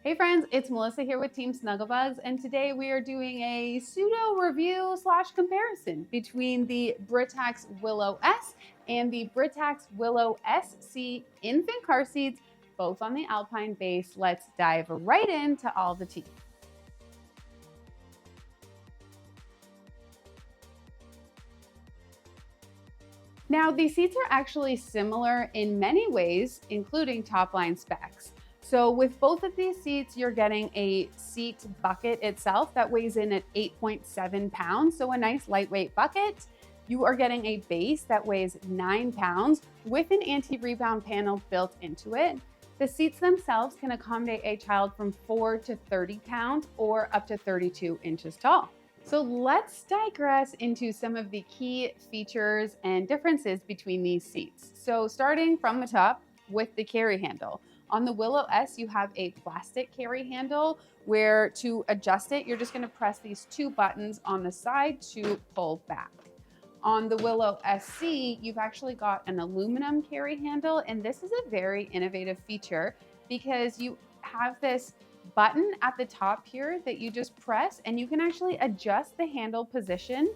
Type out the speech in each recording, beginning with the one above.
Hey friends, it's Melissa here with Team Snuggle Bugz, and today we are doing a pseudo review / comparison between the Britax Willow S and the Britax Willow SC infant car seats, both on the Alpine base. Let's dive right into all the tea. Now, these seats are actually similar in many ways, including top-line specs. So with both of these seats, you're getting a seat bucket itself that weighs in at 8.7 pounds, so a nice lightweight bucket. You are getting a base that weighs 9 pounds with an anti-rebound panel built into it. The seats themselves can accommodate a child from 4 to 30 pounds or up to 32 inches tall. So let's digress into some of the key features and differences between these seats. So starting from the top with the carry handle. On the Willow S, you have a plastic carry handle where to adjust it, you're just gonna press these two buttons on the side to pull back. On the Willow SC, you've actually got an aluminum carry handle, and this is a very innovative feature because you have this button at the top here that you just press, and you can actually adjust the handle position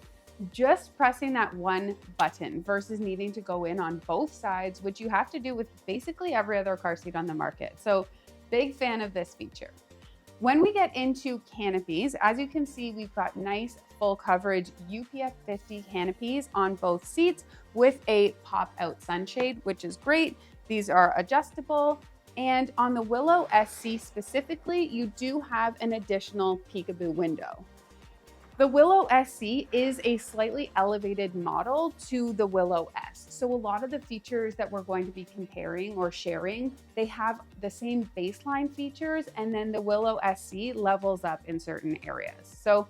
just pressing that one button versus needing to go in on both sides, which you have to do with basically every other car seat on the market. So big fan of this feature. When we get into canopies, as you can see, we've got nice full coverage UPF 50 canopies on both seats with a pop out sunshade, which is great. These are adjustable. And on the Willow SC specifically, you do have an additional peekaboo window. The Willow SC is a slightly elevated model to the Willow S. So a lot of the features that we're going to be comparing or sharing, they have the same baseline features, and then the Willow SC levels up in certain areas. So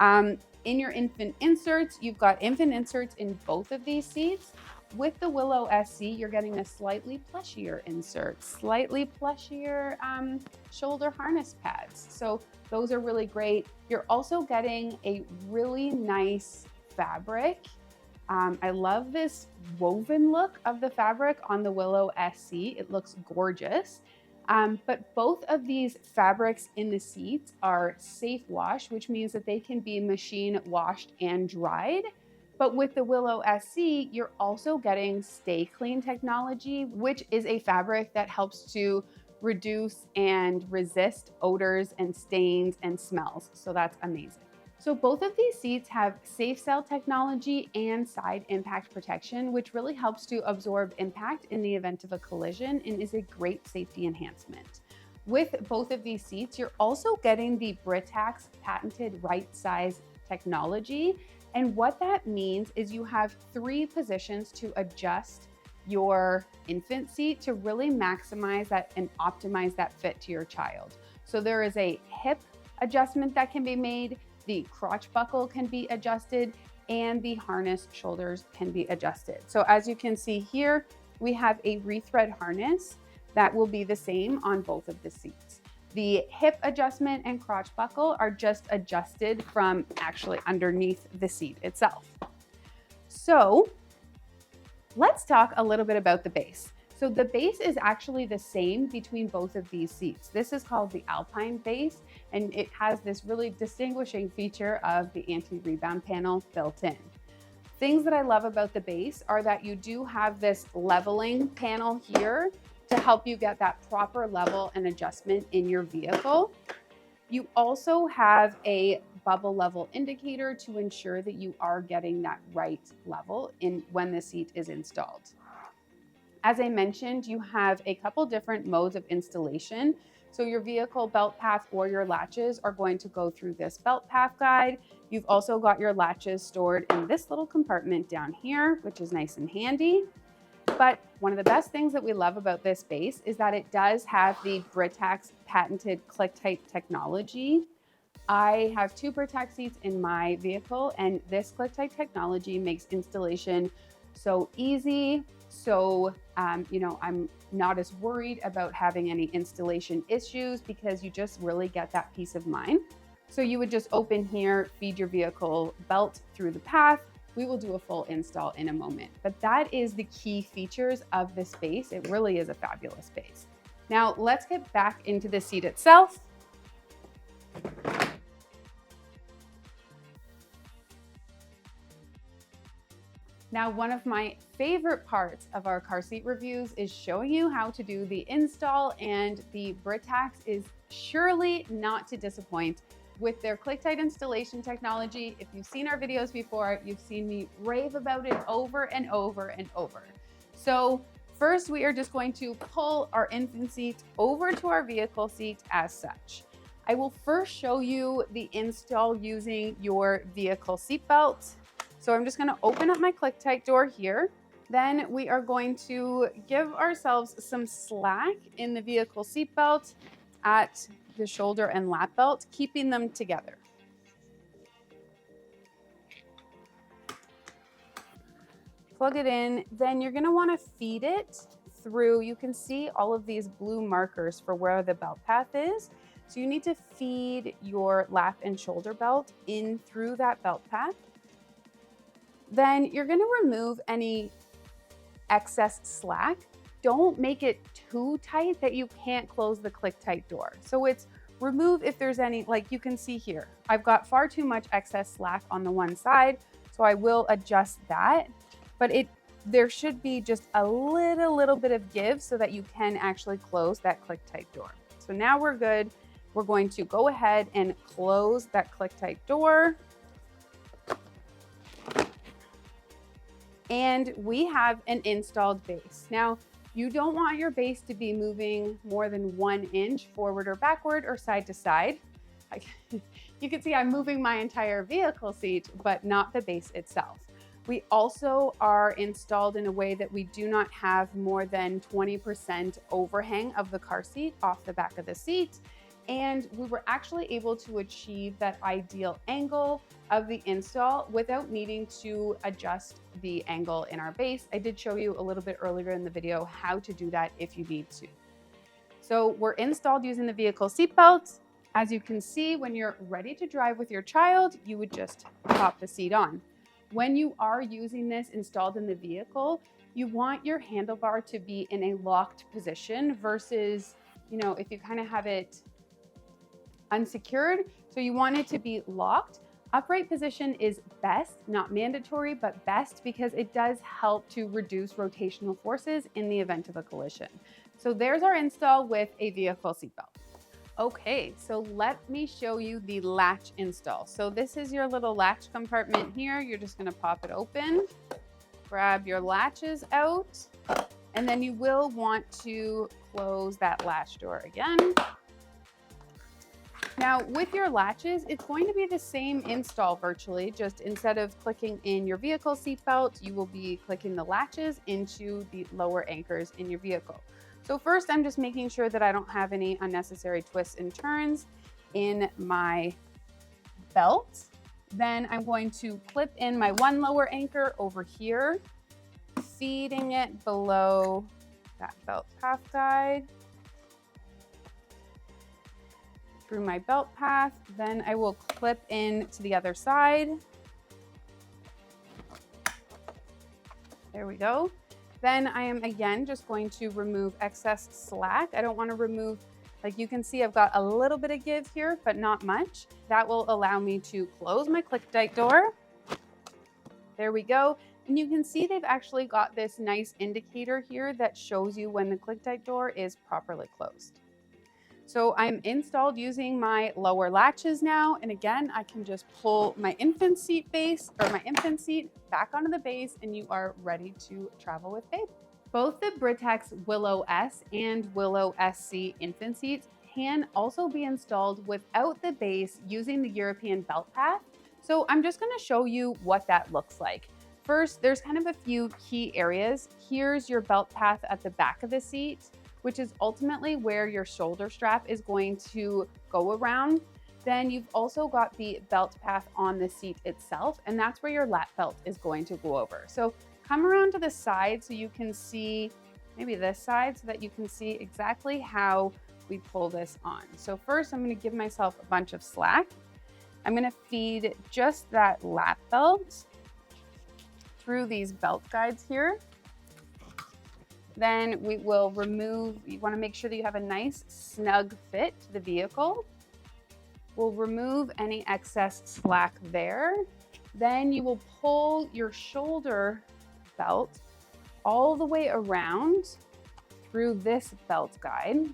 in your infant inserts, you've got infant inserts in both of these seats. With the Willow SC, you're getting a slightly plushier insert, slightly plushier shoulder harness pads. So those are really great. You're also getting a really nice fabric. I love this woven look of the fabric on the Willow SC. It looks gorgeous. But both of these fabrics in the seats are safe wash, which means that they can be machine washed and dried. But with the Willow SC, you're also getting Stay Clean technology, which is a fabric that helps to reduce and resist odors and stains and smells. So that's amazing. So both of these seats have safe cell technology and side impact protection, which really helps to absorb impact in the event of a collision and is a great safety enhancement. With both of these seats, you're also getting the Britax patented right size technology. And what that means is you have 3 positions to adjust your infant seat to really maximize that and optimize that fit to your child. So there is a hip adjustment that can be made, the crotch buckle can be adjusted, and the harness shoulders can be adjusted. So as you can see here, we have a rethread harness that will be the same on both of the seats. The hip adjustment and crotch buckle are just adjusted from actually underneath the seat itself. So let's talk a little bit about the base. So the base is actually the same between both of these seats. This is called the Alpine base, and it has this really distinguishing feature of the anti-rebound panel built in. Things that I love about the base are that you do have this leveling panel here to help you get that proper level and adjustment in your vehicle. You also have a bubble level indicator to ensure that you are getting that right level when the seat is installed. As I mentioned, you have a couple different modes of installation. So your vehicle belt path or your latches are going to go through this belt path guide. You've also got your latches stored in this little compartment down here, which is nice and handy. But one of the best things that we love about this base is that it does have the Britax patented ClickTight technology. I have 2 Britax seats in my vehicle, and this ClickTight technology makes installation so easy. So, I'm not as worried about having any installation issues because you just really get that peace of mind. So you would just open here, feed your vehicle belt through the path. We will do a full install in a moment, but that is the key features of this base. It really is a fabulous base. Now let's get back into the seat itself. Now, one of my favorite parts of our car seat reviews is showing you how to do the install, and the Britax is surely not to disappoint with their ClickTight installation technology. If you've seen our videos before, you've seen me rave about it over and over and over. So first, we are just going to pull our infant seat over to our vehicle seat as such. I will first show you the install using your vehicle seatbelt. So I'm just going to open up my ClickTight door here. Then we are going to give ourselves some slack in the vehicle seatbelt at the shoulder and lap belt, keeping them together. Plug it in. Then you're going to want to feed it through. You can see all of these blue markers for where the belt path is. So you need to feed your lap and shoulder belt in through that belt path. Then you're going to remove any excess slack. Don't make it too tight that you can't close the ClickTight door. So it's remove if there's any, like you can see here, I've got far too much excess slack on the one side, so I will adjust that. But there should be just a little bit of give so that you can actually close that ClickTight door. So now we're good. We're going to go ahead and close that ClickTight door. And we have an installed base. Now, you don't want your base to be moving more than 1 inch forward or backward or side to side. You can see I'm moving my entire vehicle seat, but not the base itself. We also are installed in a way that we do not have more than 20% overhang of the car seat off the back of the seat. And we were actually able to achieve that ideal angle of the install without needing to adjust the angle in our base. I did show you a little bit earlier in the video how to do that if you need to. So we're installed using the vehicle seatbelt. As you can see, when you're ready to drive with your child, you would just pop the seat on. When you are using this installed in the vehicle, you want your handlebar to be in a locked position versus, if you kind of have it unsecured. So you want it to be locked. Upright position is best, not mandatory, but best because it does help to reduce rotational forces in the event of a collision. So there's our install with a vehicle seatbelt. Okay, so let me show you the latch install. So this is your little latch compartment here. You're just going to pop it open, grab your latches out, and then you will want to close that latch door again. Now with your latches, it's going to be the same install virtually, just instead of clicking in your vehicle seatbelt, you will be clicking the latches into the lower anchors in your vehicle. So first, I'm just making sure that I don't have any unnecessary twists and turns in my belt. Then I'm going to clip in my one lower anchor over here, feeding it below that belt path guide through my belt path. Then I will clip in to the other side. There we go. Then I am again just going to remove excess slack. I don't want to remove, like you can see, I've got a little bit of give here, but not much. That will allow me to close my ClickTight door. There we go. And you can see they've actually got this nice indicator here that shows you when the ClickTight door is properly closed. So I'm installed using my lower latches now. And again, I can just pull my infant seat base or my infant seat back onto the base and you are ready to travel with babe. Both the Britax Willow S and Willow SC infant seats can also be installed without the base using the European belt path. So I'm just going to show you what that looks like. First, there's kind of a few key areas. Here's your belt path at the back of the seat, which is ultimately where your shoulder strap is going to go around. Then you've also got the belt path on the seat itself, and that's where your lap belt is going to go over. So come around to the side so you can see, maybe this side, so that you can see exactly how we pull this on. So first I'm gonna give myself a bunch of slack. I'm gonna feed just that lap belt through these belt guides here. Then we will remove, you want to make sure that you have a nice snug fit to the vehicle. We'll remove any excess slack there. Then you will pull your shoulder belt all the way around through this belt guide.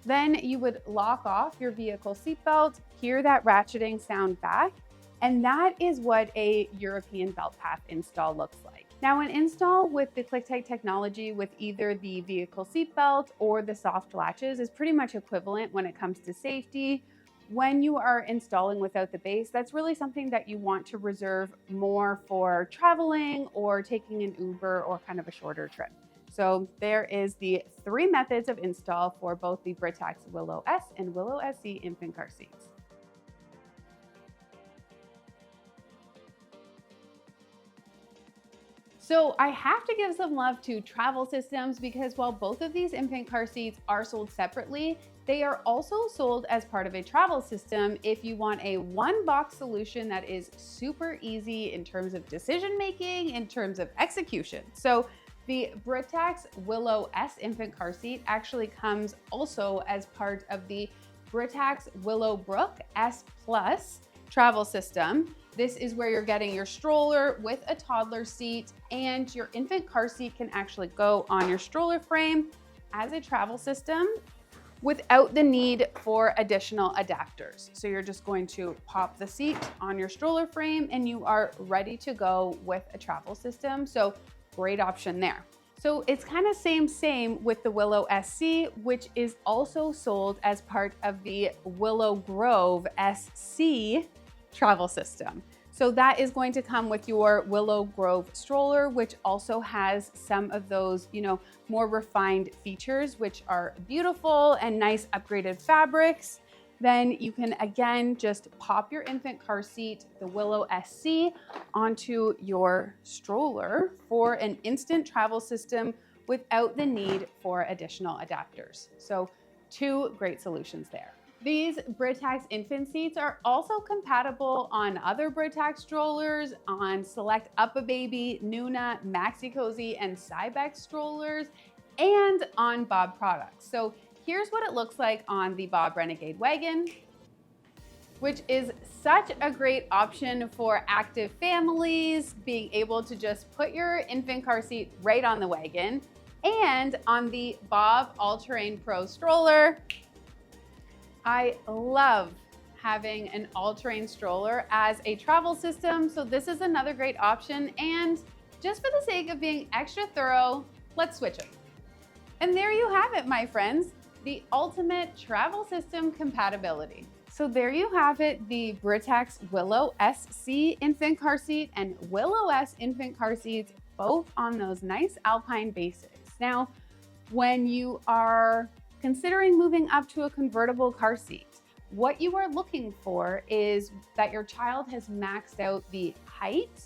Then you would lock off your vehicle seatbelt, hear that ratcheting sound back, and that is what a European belt path install looks like. Now, an install with the ClickTight technology with either the vehicle seatbelt or the soft latches is pretty much equivalent when it comes to safety. When you are installing without the base, that's really something that you want to reserve more for traveling or taking an Uber or kind of a shorter trip. So there is the 3 methods of install for both the Britax Willow S and Willow SC infant car seats. So I have to give some love to Travel Systems because while both of these infant car seats are sold separately, they are also sold as part of a travel system if you want a one-box solution that is super easy in terms of decision-making, in terms of execution. So the Britax Willow S infant car seat actually comes also as part of the Britax Willow Brook S Plus travel system. This is where you're getting your stroller with a toddler seat, and your infant car seat can actually go on your stroller frame as a travel system without the need for additional adapters. So you're just going to pop the seat on your stroller frame and you are ready to go with a travel system. So great option there. So it's kind of same with the Willow SC, which is also sold as part of the Willow Grove SC travel system. So that is going to come with your Willow Grove stroller, which also has some of those, more refined features, which are beautiful and nice upgraded fabrics. Then you can again just pop your infant car seat, the Willow SC, onto your stroller for an instant travel system without the need for additional adapters. So 2 great solutions there. These Britax infant seats are also compatible on other Britax strollers, on select Up-A-Baby, Nuna, Maxi-Cosi, and Cybex strollers, and on Bob products. So here's what it looks like on the Bob Renegade wagon, which is such a great option for active families, being able to just put your infant car seat right on the wagon. And on the Bob All-Terrain Pro stroller, I love having an all-terrain stroller as a travel system, so this is another great option. And just for the sake of being extra thorough, let's switch them. And there you have it, my friends, the ultimate travel system compatibility. So there you have it, the Britax Willow SC infant car seat and Willow S infant car seats, both on those nice alpine bases. Now, when you are considering moving up to a convertible car seat, what you are looking for is that your child has maxed out the height,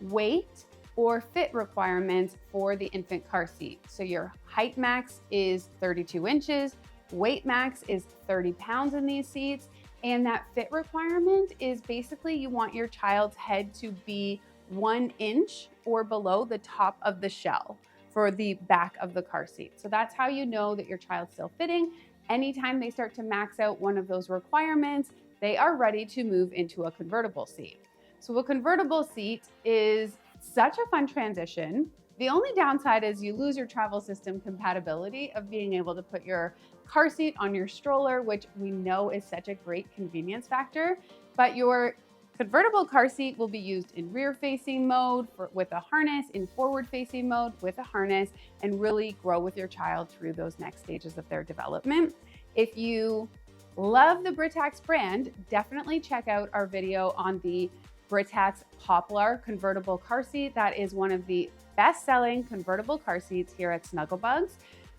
weight, or fit requirements for the infant car seat. So your height max is 32 inches, weight max is 30 pounds in these seats, and that fit requirement is basically you want your child's head to be 1 inch or below the top of the shell for the back of the car seat. So that's how you know that your child's still fitting. Anytime they start to max out one of those requirements, they are ready to move into a convertible seat. So a convertible seat is such a fun transition. The only downside is you lose your travel system compatibility of being able to put your car seat on your stroller, which we know is such a great convenience factor, but your convertible car seat will be used in rear-facing mode with a harness, in forward-facing mode with a harness, and really grow with your child through those next stages of their development. If you love the Britax brand, definitely check out our video on the Britax Poplar convertible car seat. That is one of the best-selling convertible car seats here at Snuggle Bugz.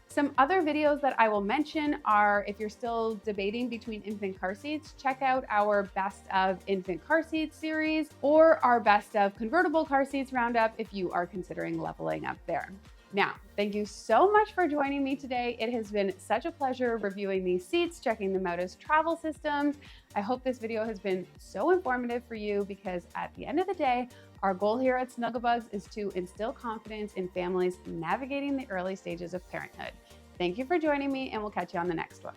Some other videos that I will mention are, if you're still debating between infant car seats, check out our Best of Infant Car Seats series or our Best of Convertible Car Seats roundup if you are considering leveling up there. Now, thank you so much for joining me today. It has been such a pleasure reviewing these seats, checking them out as travel systems. I hope this video has been so informative for you because at the end of the day, Our goal here at Bugz is to instill confidence in families navigating the early stages of parenthood. Thank you for joining me, and we'll catch you on the next one.